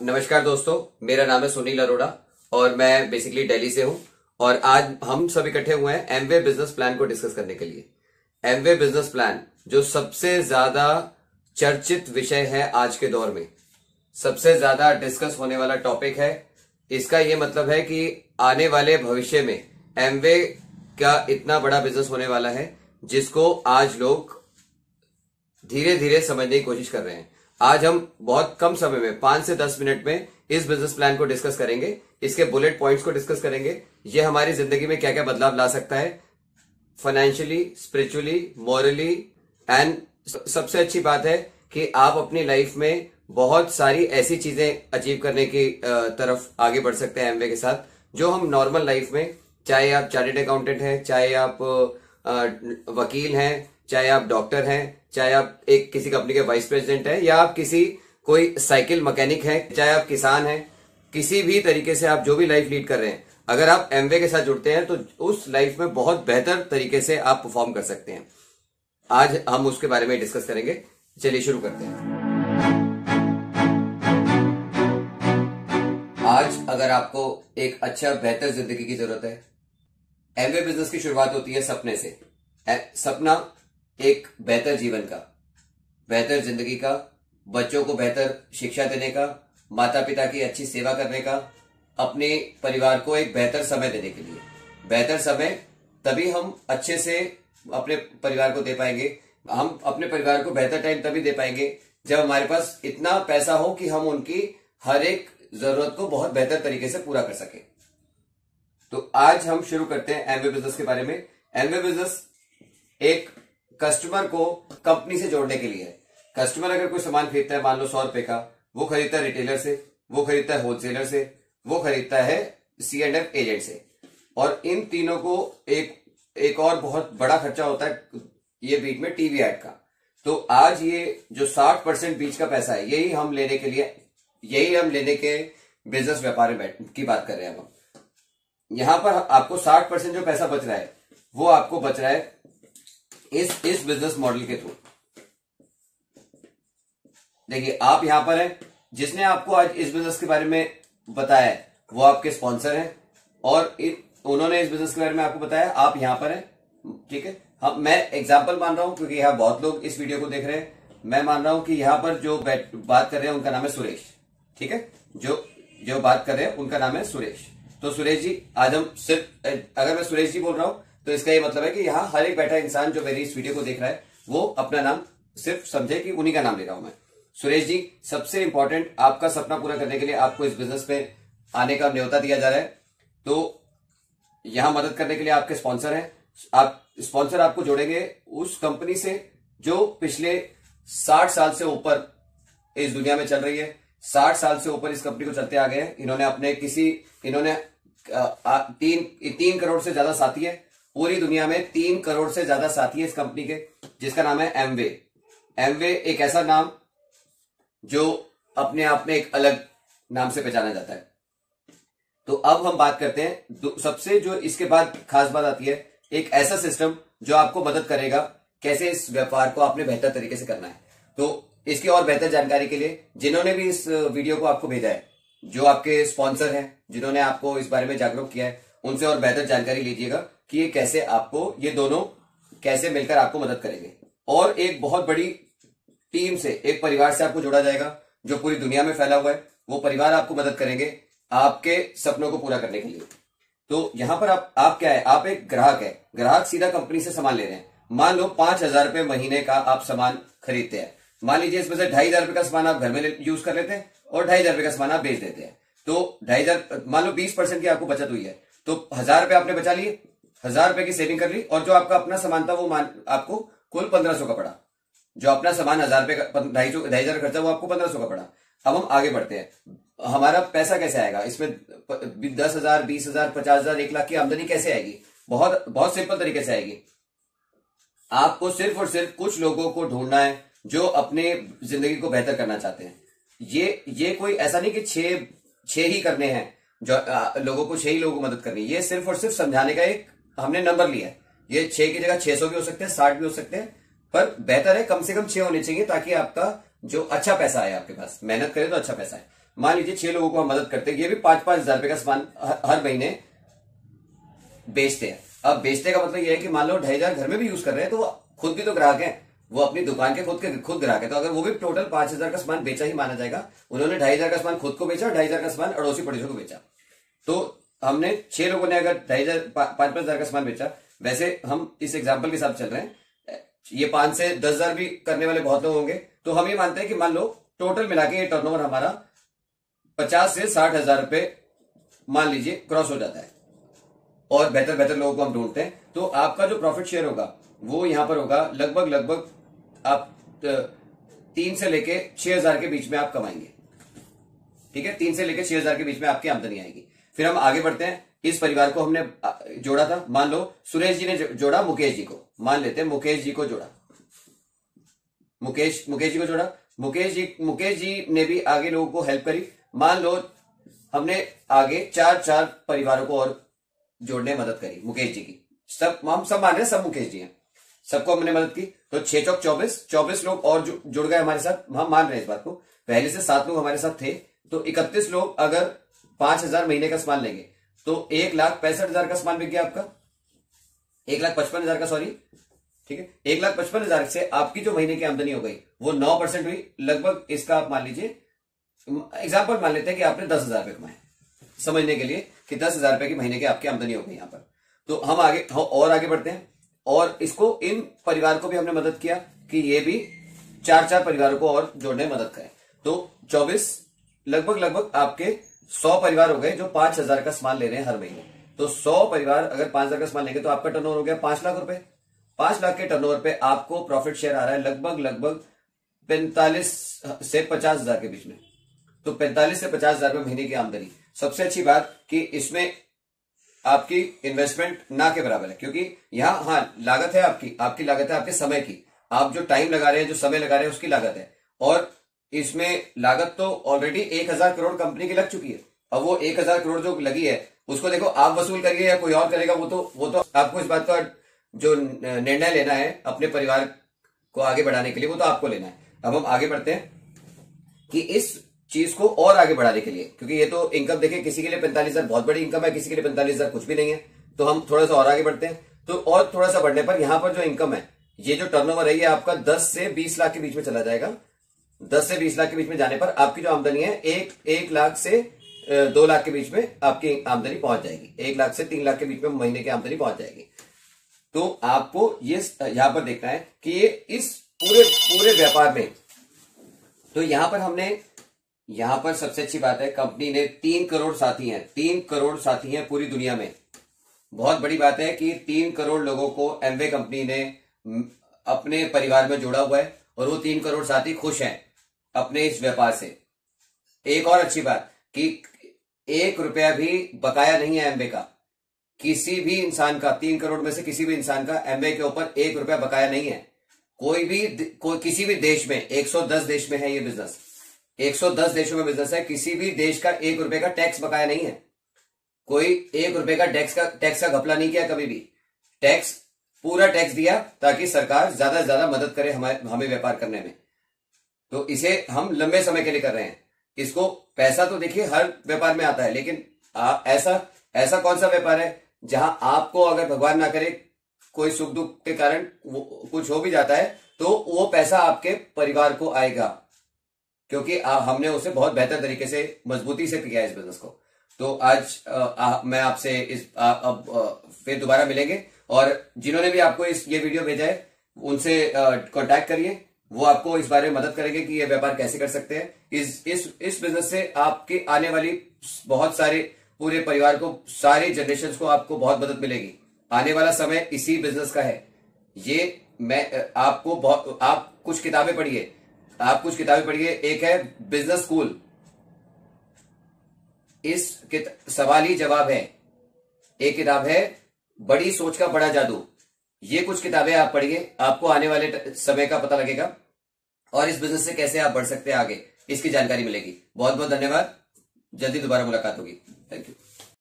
नमस्कार दोस्तों, मेरा नाम है सुनील अरोड़ा और मैं बेसिकली दिल्ली से हूं। और आज हम सब इकट्ठे हुए हैं एमवे बिजनेस प्लान को डिस्कस करने के लिए। एमवे बिजनेस प्लान जो सबसे ज्यादा चर्चित विषय है आज के दौर में, सबसे ज्यादा डिस्कस होने वाला टॉपिक है। इसका ये मतलब है कि आने वाले भविष्य में एमवे का इतना बड़ा बिजनेस होने वाला है जिसको आज लोग धीरे धीरे समझने की कोशिश कर रहे हैं। आज हम बहुत कम समय में 5 से 10 मिनट में इस बिजनेस प्लान को डिस्कस करेंगे, इसके बुलेट पॉइंट्स को डिस्कस करेंगे। यह हमारी जिंदगी में क्या क्या बदलाव ला सकता है, फाइनेंशियली, स्पिरिचुअली, मॉरली, एंड सबसे अच्छी बात है कि आप अपनी लाइफ में बहुत सारी ऐसी चीजें अचीव करने की तरफ आगे बढ़ सकते हैं एमवे के साथ, जो हम नॉर्मल लाइफ में, चाहे आप चार्टर्ड अकाउंटेंट हैं, चाहे आप वकील हैं, चाहे आप डॉक्टर हैं, चाहे आप एक किसी कंपनी के वाइस प्रेसिडेंट हैं, या आप किसी कोई साइकिल मैकेनिक हैं, चाहे आप किसान हैं, किसी भी तरीके से आप जो भी लाइफ लीड कर रहे हैं, अगर आप एमवे के साथ जुड़ते हैं तो उस लाइफ में बहुत बेहतर तरीके से आप परफॉर्म कर सकते हैं। आज हम उसके बारे में डिस्कस करेंगे। चलिए शुरू करते हैं। आज अगर आपको एक अच्छा बेहतर जिंदगी की जरूरत है, एमवे बिजनेस की शुरुआत होती है सपने से। सपना एक बेहतर जीवन का, बेहतर जिंदगी का, बच्चों को बेहतर शिक्षा देने का, माता पिता की अच्छी सेवा करने का, अपने परिवार को एक बेहतर समय देने के लिए। बेहतर समय तभी हम अच्छे से अपने परिवार को दे पाएंगे, हम अपने परिवार को बेहतर टाइम तभी दे पाएंगे जब हमारे पास इतना पैसा हो कि हम उनकी हर एक जरूरत को बहुत बेहतर तरीके से पूरा कर सके। तो आज हम शुरू करते हैं एमवे बिजनेस के बारे में। एमवे बिजनेस एक कस्टमर को कंपनी से जोड़ने के लिए है। कस्टमर अगर कोई सामान खरीदता है, मान लो 100 रुपए का, वो खरीदता है रिटेलर से, वो खरीदता है होलसेलर से, वो खरीदता है C&F एजेंट से, और इन तीनों को एक और बहुत बड़ा खर्चा होता है ये बीच में टीवी एड का। तो आज ये जो 60% बीच का पैसा है, यही हम लेने के बिजनेस व्यापार में की बात कर रहे हैं। हम यहां पर आपको 60% जो पैसा बच रहा है वो आपको बच रहा है इस बिजनेस मॉडल के थ्रू। देखिए, आप यहां पर हैं, जिसने आपको आज इस बिजनेस के बारे में बताया है वो आपके स्पॉन्सर हैं, और उन्होंने इस बिजनेस के बारे में आपको बताया, आप यहां पर हैं। ठीक है, मैं एग्जांपल मान रहा हूं क्योंकि यहां बहुत लोग इस वीडियो को देख रहे हैं। मैं मान रहा हूं कि यहां पर जो बात कर रहे हैं उनका नाम है सुरेश। ठीक है, जो बात कर रहे हैं उनका नाम है सुरेश। तो सुरेश जी, आज हम सिर्फ, अगर मैं सुरेश जी बोल रहा हूं तो इसका ये मतलब है कि यहाँ हर एक बैठा इंसान जो मेरी इस वीडियो को देख रहा है वो अपना नाम सिर्फ समझे कि उन्हीं का नाम ले रहा हूं मैं। सुरेश जी, सबसे इंपॉर्टेंट, आपका सपना पूरा करने के लिए आपको इस बिजनेस में आने का न्योता दिया जा रहा है। तो यहां मदद करने के लिए आपके स्पॉन्सर हैं। स्पॉन्सर आपको जोड़ेंगे उस कंपनी से जो पिछले 60 साल से ऊपर इस दुनिया में चल रही है। 60 साल से ऊपर इस कंपनी को चलते आ गए हैं। इन्होंने 3 करोड़ से ज्यादा साथी है पूरी दुनिया में। 3 करोड़ से ज्यादा साथी है इस कंपनी के, जिसका नाम है एमवे। एमवे एक ऐसा नाम जो अपने आप में एक अलग नाम से पहचाना जाता है। तो अब हम बात करते हैं सबसे जो इसके बाद खास बात आती है, एक ऐसा सिस्टम जो आपको मदद करेगा कैसे इस व्यापार को आपने बेहतर तरीके से करना है। तो इसकी और बेहतर जानकारी के लिए जिन्होंने भी इस वीडियो को आपको भेजा है, जो आपके स्पॉन्सर हैं, जिन्होंने आपको इस बारे में जागरूक किया है, उनसे और बेहतर जानकारी लीजिएगा कि ये कैसे आपको, ये दोनों कैसे मिलकर आपको मदद करेंगे। और एक बहुत बड़ी टीम से, एक परिवार से आपको जोड़ा जाएगा जो पूरी दुनिया में फैला हुआ है। वो परिवार आपको मदद करेंगे आपके सपनों को पूरा करने के लिए। तो यहां पर आप क्या है, आप एक ग्राहक है। ग्राहक सीधा कंपनी से सामान ले रहे हैं। मान लो 5,000 रुपए महीने का आप सामान खरीदते हैं। मान लीजिए इसमें से 2,500 रुपए का सामान आप घर में यूज कर लेते हैं और 2,500 रुपए का सामान आप बेच देते हैं। तो 2,500, मान लो 20% की आपको बचत हुई है, तो 1,000 रुपए आपने बचा लिए, 1,000 रुपए की सेविंग कर ली, और जो आपका अपना सामान था वो आपको कुल 1,500 का पड़ा। जो अपना सामान 1,000 रुपए का, 2,500 खर्चा, वो आपको 1,500 का पड़ा। अब हम आगे बढ़ते हैं। हमारा पैसा कैसे आएगा इसमें? 10,000, 20,000, 50,000, 1 लाख की आमदनी कैसे आएगी? बहुत बहुत सिंपल तरीके से आएगी। आपको सिर्फ और सिर्फ कुछ लोगों को ढूंढना है जो अपने जिंदगी को बेहतर करना चाहते हैं। ये कोई ऐसा नहीं कि छह ही करने हैं, जो लोगों को 6 ही लोगों को मदद करनी है। ये सिर्फ और सिर्फ समझाने का एक हमने नंबर लिया है। ये 6 की जगह 600 भी हो सकते हैं, 60 भी हो सकते हैं, पर बेहतर है कम से कम 6 होने चाहिए ताकि आपका जो अच्छा पैसा है आपके पास, मेहनत करें तो अच्छा पैसा है। मान लीजिए 6 लोगों को हम मदद करते हैं, ये भी 5-5 हजार रुपए का सामान हर महीने बेचते हैं। अब बेचने का मतलब ये है कि मान लो 2,500 घर में भी यूज कर रहे हैं, तो वो खुद भी तो ग्राहक है, वो अपनी दुकान के खुद ग्राहक है, तो अगर वो भी टोटल 5,000 का सामान बेचा ही माना जाएगा। उन्होंने 2,500 का सामान खुद को बेचा और 2,500 का सामान अड़ोसी पड़ोसियों को बेचा। तो हमने 6 लोगों ने अगर 5,500 का सामान बेचा, वैसे हम इस एग्जाम्पल के साथ चल रहे हैं, ये 5 से 10,000 भी करने वाले बहुत लोग होंगे, तो हम ये मानते हैं कि मान लो टोटल मिला के ये टर्नओवर हमारा 50 से 60,000 रुपए मान लीजिए क्रॉस हो जाता है, और बेहतर लोगों को हम ढूंढते हैं। तो आपका जो प्रॉफिट शेयर होगा वो यहां पर होगा लगभग आप 3 से लेके 6,000 के बीच में आप कमाएंगे। ठीक है, 3 से लेके 6,000 के बीच में आपकी आमदनी आएगी। फिर हम आगे बढ़ते हैं। इस परिवार को हमने जोड़ा था, मान लो सुरेश जी ने जोड़ा मुकेश जी को, मान लेते हैं मुकेश जी को जोड़ा, मुकेश जी को जोड़ा, मुकेश जी ने भी आगे लोगों को हेल्प करी। मान लो हमने आगे 4 परिवारों को और जोड़ने मदद करी मुकेश जी की, हम सब मान रहे हैं सब मुकेश जी हैं, सबको हमने मदद की, तो 6 चौक 24 लोग और जुड़ गए हमारे साथ। हम मान रहे हैं इस बात को, पहले से 7 लोग हमारे साथ थे, तो 31 लोग अगर 5,000 महीने का सामान लेंगे तो 1,65,000 का सामान बिक गया आपका, 1,55,000 का, सॉरी, ठीक है, 1,55,000 से आपकी जो महीने की आमदनी हो गई वो 9% हुई लगभग। इसका आप मान लीजिए एग्जाम्पल मान लेते हैं कि आपने 10,000 रुपए कमाए, समझने के लिए कि 10,000 रुपए की महीने की आपकी आमदनी हो गई यहां पर। तो हम आगे बढ़ते हैं, और इसको इन परिवार को भी हमने मदद किया कि ये भी 4 परिवारों को और जोड़ने में मदद करें। तो 24 लगभग आपके 100 परिवार हो गए जो 5,000 का सामान ले रहे हैं हर महीने। तो 100 परिवार अगर 5,000 का सामान लेंगे तो आपका टर्नओवर हो गया 5 लाख रुपए। 5 लाख के टर्नओवर पे आपको प्रॉफिट शेयर आ रहा है लगभग 45 से 50,000 के बीच में। तो 45 से 50,000 रुपए महीने की आमदनी। सबसे अच्छी बात कि इसमें आपकी इन्वेस्टमेंट ना के बराबर है, क्योंकि यहाँ हाँ लागत है आपकी लागत है आपके समय की, आप जो टाइम लगा रहे हैं, जो समय लगा रहे हैं उसकी लागत है, और इसमें लागत तो ऑलरेडी 1,000 करोड़ कंपनी की लग चुकी है। अब वो 1,000 करोड़ जो लगी है उसको देखो आप वसूल करिए या कोई और करेगा, वो तो आपको इस बात का जो निर्णय लेना है अपने परिवार को आगे बढ़ाने के लिए, वो तो आपको लेना है। अब हम आगे बढ़ते हैं कि इस चीज को और आगे बढ़ाने के लिए, क्योंकि ये तो इनकम देखिए किसी के लिए 45,000 बहुत बड़ी इनकम है, किसी के लिए 45,000 कुछ भी नहीं है, तो हम थोड़ा सा और आगे बढ़ते हैं। तो और थोड़ा सा बढ़ने पर यहाँ पर जो इनकम है, ये जो टर्नओवर है ये आपका 10 से 20 लाख के बीच में चला जाएगा। 10 से 20 लाख के बीच में जाने पर आपकी जो आमदनी है 1 लाख से 2 लाख के बीच में आपकी आमदनी पहुंच जाएगी, 1 लाख से 3 लाख के बीच में महीने की आमदनी पहुंच जाएगी। तो आपको ये यहां पर देखना है कि ये इस पूरे व्यापार में, तो यहां पर सबसे अच्छी बात है कंपनी ने 3 करोड़ साथी हैं, 3 करोड़ साथी हैं पूरी दुनिया में। बहुत बड़ी बात है कि 3 करोड़ लोगों को एमवे कंपनी ने अपने परिवार में जोड़ा हुआ है, और वो 3 करोड़ साथी खुश हैं अपने इस व्यापार से। एक और अच्छी बात कि 1 रुपया भी बकाया नहीं है एमवे का, किसी भी इंसान का, 3 करोड़ में से किसी भी इंसान का एमवे के ऊपर 1 रुपया बकाया नहीं है। किसी भी देश में, 110 देश में है ये बिजनेस, 110 देशों में बिजनेस है, किसी भी देश का 1 रुपए का टैक्स बकाया नहीं है। कोई 1 रुपए का टैक्स का घपला नहीं किया कभी भी, पूरा टैक्स दिया ताकि सरकार ज्यादा से ज्यादा मदद करे हमें व्यापार करने में। तो इसे हम लंबे समय के लिए कर रहे हैं। इसको पैसा तो देखिए हर व्यापार में आता है, लेकिन ऐसा कौन सा व्यापार है जहां आपको अगर भगवान ना करे कोई सुख दुख के कारण कुछ हो भी जाता है तो वो पैसा आपके परिवार को आएगा, क्योंकि हमने उसे बहुत बेहतर तरीके से मजबूती से किया है इस बिजनेस को। तो आज मैं आपसे फिर दोबारा मिलेंगे, और जिन्होंने भी आपको ये वीडियो भेजा है उनसे कांटेक्ट करिए, वो आपको इस बारे में मदद करेंगे कि ये व्यापार कैसे कर सकते हैं। इस बिजनेस से आपके आने वाली बहुत सारे पूरे परिवार को, सारे जनरेशन को आपको बहुत मदद मिलेगी। आने वाला समय इसी बिजनेस का है। ये मैं आप कुछ किताबें पढ़िए, एक है बिजनेस स्कूल, इस सवाल ही जवाब है। एक किताब है बड़ी सोच का बड़ा जादू। ये कुछ किताबें आप पढ़िए, आपको आने वाले समय का पता लगेगा और इस बिजनेस से कैसे आप बढ़ सकते हैं आगे, इसकी जानकारी मिलेगी। बहुत बहुत धन्यवाद, जल्दी दोबारा मुलाकात होगी। Thank you.